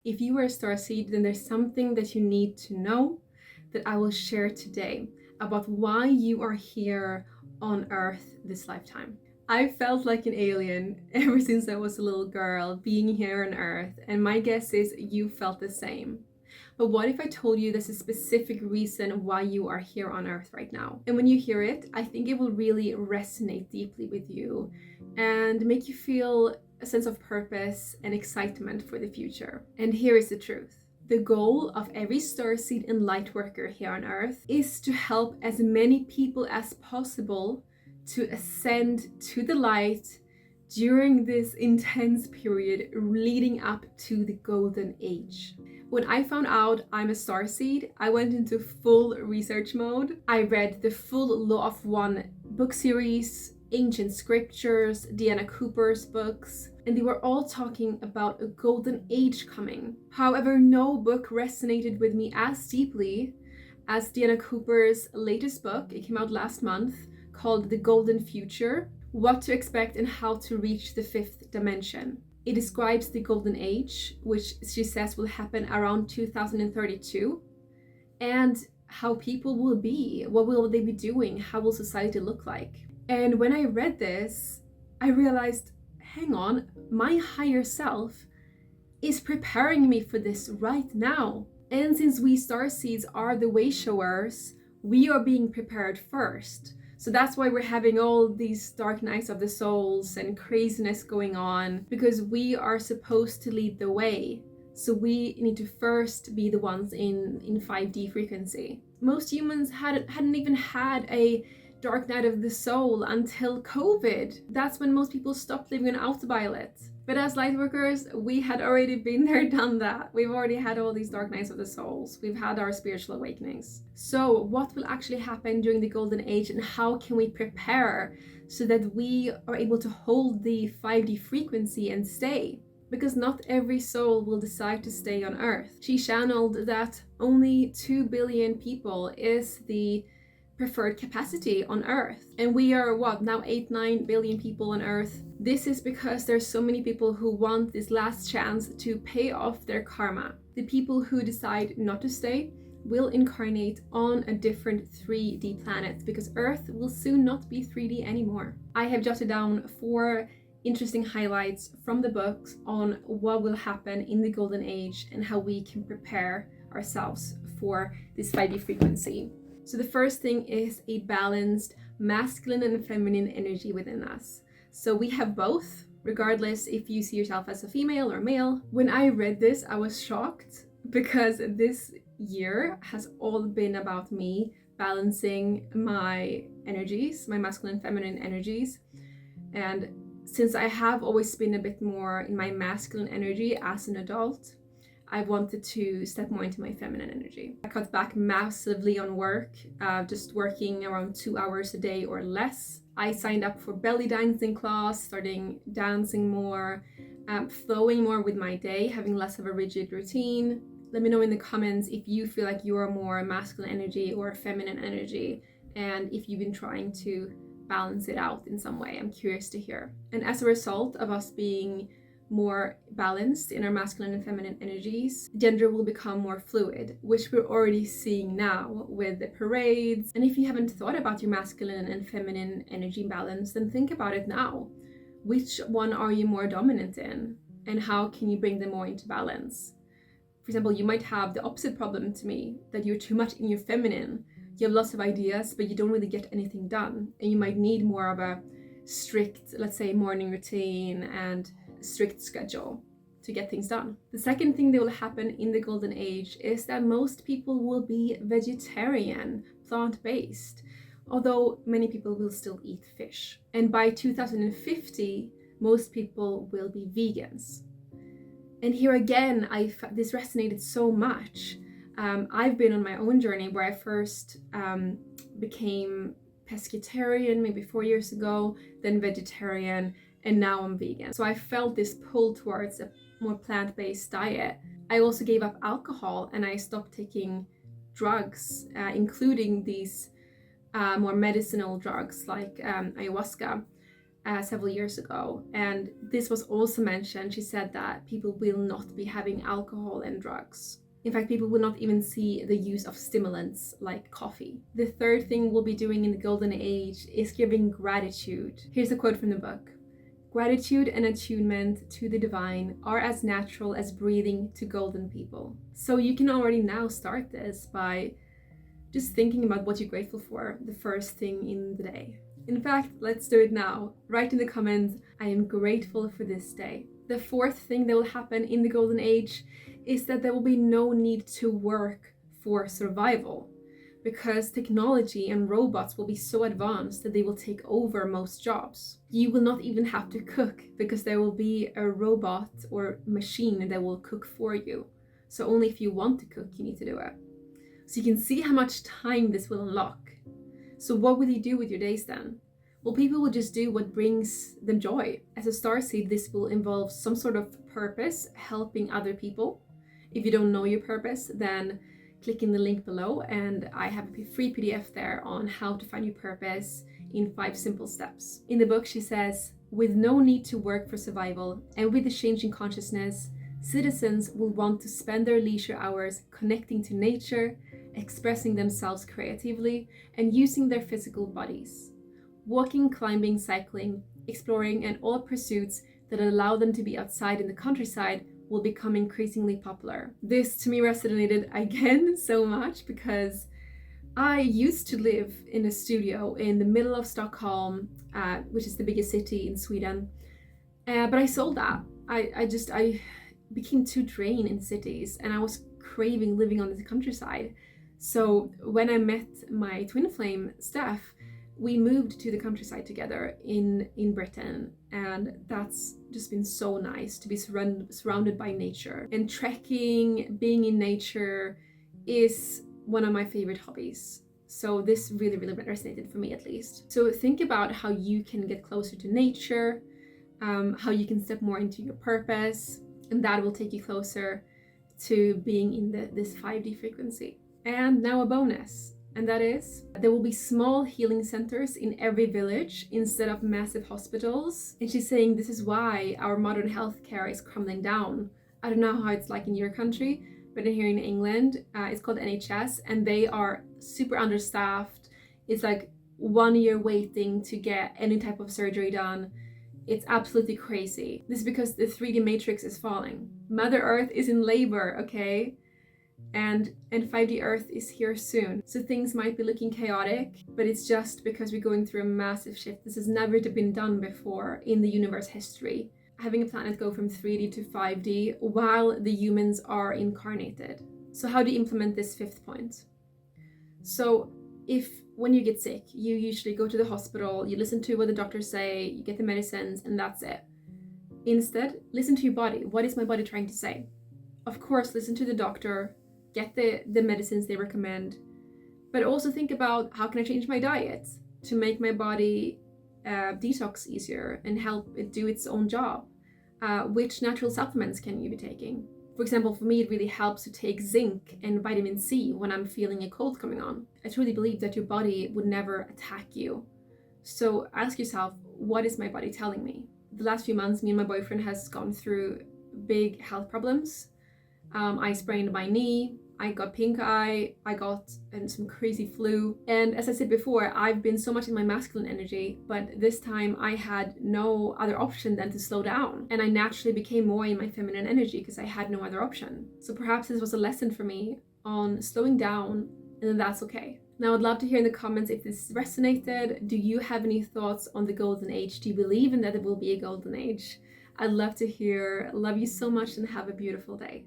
If you are a starseed, then there's something that you need to know that I will share today about why you are here on Earth this lifetime. I felt like an alien ever since I was a little girl being here on Earth, and my guess is you felt the same. But what if I told you there's a specific reason why you are here on Earth right now? And when you hear it, I think it will really resonate deeply with you and make you feel a sense of purpose and excitement for the future. And here is the truth. The goal of every starseed and light worker here on Earth is to help as many people as possible to ascend to the light during this intense period leading up to the golden age. When I found out I'm a starseed, I went into full research mode. I read the full Law of One book series, ancient scriptures, Deanna Cooper's books, and they were all talking about a golden age coming. However, no book resonated with me as deeply as Deanna Cooper's latest book. It came out last month, called The Golden Future: What to Expect and How to Reach the Fifth Dimension. It describes the golden age, which she says will happen around 2032, and how people will be, what will they be doing, how will society look like. And when I read this, I realized, hang on, my higher self is preparing me for this right now. And since we starseeds are the way showers, we are being prepared first. So that's why we're having all these dark nights of the souls and craziness going on, because we are supposed to lead the way. So we need to first be the ones in 5D frequency. Most humans hadn't even had a dark night of the soul until COVID. That's when most people stopped living on ultraviolet. But as lightworkers, we had already been there, done that. We've already had all these dark nights of the souls. We've had our spiritual awakenings. So what will actually happen during the golden age, and how can we prepare so that we are able to hold the 5D frequency and stay? Because not every soul will decide to stay on Earth. She channeled that only 2 billion people is the preferred capacity on Earth. And we are now 8-9 billion people on Earth. This is because there's so many people who want this last chance to pay off their karma. The people who decide not to stay will incarnate on a different 3D planet, because Earth will soon not be 3D anymore. I have jotted down 4 interesting highlights from the books on what will happen in the golden age and how we can prepare ourselves for this 5D frequency. So the first thing is a balanced masculine and feminine energy within us. So we have both, regardless if you see yourself as a female or male. When I read this, I was shocked, because this year has all been about me balancing my energies, my masculine and feminine energies. And since I have always been a bit more in my masculine energy as an adult, I wanted to step more into my feminine energy. I cut back massively on work, just working around 2 hours a day or less. I signed up for belly dancing class, starting dancing more, flowing more with my day, having less of a rigid routine. Let me know in the comments if you feel like you are more masculine energy or feminine energy, and if you've been trying to balance it out in some way. I'm curious to hear. And as a result of us being more balanced in our masculine and feminine energies, gender will become more fluid, which we're already seeing now with the parades. And if you haven't thought about your masculine and feminine energy balance, then think about it now. Which one are you more dominant in, and how can you bring them more into balance? For example, you might have the opposite problem to me, that you're too much in your feminine. You have lots of ideas, but you don't really get anything done, and you might need more of a strict, let's say, morning routine and strict schedule to get things done. The second thing that will happen in the golden age is that most people will be vegetarian, plant-based, although many people will still eat fish. And by 2050, most people will be vegans. And here again, this resonated so much. I've been on my own journey where I first became pescatarian maybe 4 years ago, then vegetarian, and now I'm vegan. So I felt this pull towards a more plant-based diet. I also gave up alcohol, and I stopped taking drugs, including these more medicinal drugs like ayahuasca. several years ago, and this was also mentioned. She said that people will not be having alcohol and drugs. In fact, people will not even see the use of stimulants like coffee. The third thing we'll be doing in the golden age is giving gratitude. Here's a quote from the book. Gratitude and attunement to the divine are as natural as breathing to golden people. So you can already now start this by just thinking about what you're grateful for the first thing in the day. In fact, let's do it now. Write in the comments, I am grateful for this day. The fourth thing that will happen in the golden age is that there will be no need to work for survival, because technology and robots will be so advanced that they will take over most jobs. You will not even have to cook, because there will be a robot or machine that will cook for you. So only if you want to cook, you need to do it. So you can see how much time this will unlock. So what will you do with your days then? Well, people will just do what brings them joy. As a starseed, this will involve some sort of purpose, helping other people. If you don't know your purpose, then click in the link below, and I have a free PDF there on how to find your purpose in 5 simple steps. In the book, she says, with no need to work for survival and with the changing consciousness, citizens will want to spend their leisure hours connecting to nature, expressing themselves creatively, and using their physical bodies. Walking, climbing, cycling, exploring, and all pursuits that allow them to be outside in the countryside will become increasingly popular. This to me resonated again so much, because I used to live in a studio in the middle of Stockholm, which is the biggest city in Sweden, but I sold that. I became too drained in cities, and I was craving living on the countryside. So when I met my twin flame, Steph, we moved to the countryside together in Britain, and that's just been so nice to be surrounded by nature. And trekking, being in nature is one of my favorite hobbies. So this really, really resonated for me, at least. So think about how you can get closer to nature, how you can step more into your purpose, and that will take you closer to being in this 5D frequency. And now a bonus. And that is, there will be small healing centers in every village instead of massive hospitals. And she's saying this is why our modern healthcare is crumbling down. I don't know how it's like in your country, but here in England, it's called NHS, and they are super understaffed. It's like 1 year waiting to get any type of surgery done. It's absolutely crazy. This is because the 3D matrix is falling. Mother Earth is in labor, okay? And 5D Earth is here soon. So things might be looking chaotic, but it's just because we're going through a massive shift. This has never been done before in the universe history. Having a planet go from 3D to 5D while the humans are incarnated. So how do you implement this 5th point? So when you get sick, you usually go to the hospital, you listen to what the doctors say, you get the medicines, and that's it. Instead, listen to your body. What is my body trying to say? Of course, listen to the doctor, get the medicines they recommend, but also think about, how can I change my diet to make my body detox easier and help it do its own job? Which natural supplements can you be taking? For example, for me, it really helps to take zinc and vitamin C when I'm feeling a cold coming on. I truly believe that your body would never attack you. So ask yourself, what is my body telling me? The last few months, me and my boyfriend has gone through big health problems. I sprained my knee, I got pink eye, I got some crazy flu. And as I said before, I've been so much in my masculine energy, but this time I had no other option than to slow down. And I naturally became more in my feminine energy because I had no other option. So perhaps this was a lesson for me on slowing down, and then that's okay. Now I'd love to hear in the comments if this resonated. Do you have any thoughts on the golden age? Do you believe in that there will be a golden age? I'd love to hear. Love you so much and have a beautiful day.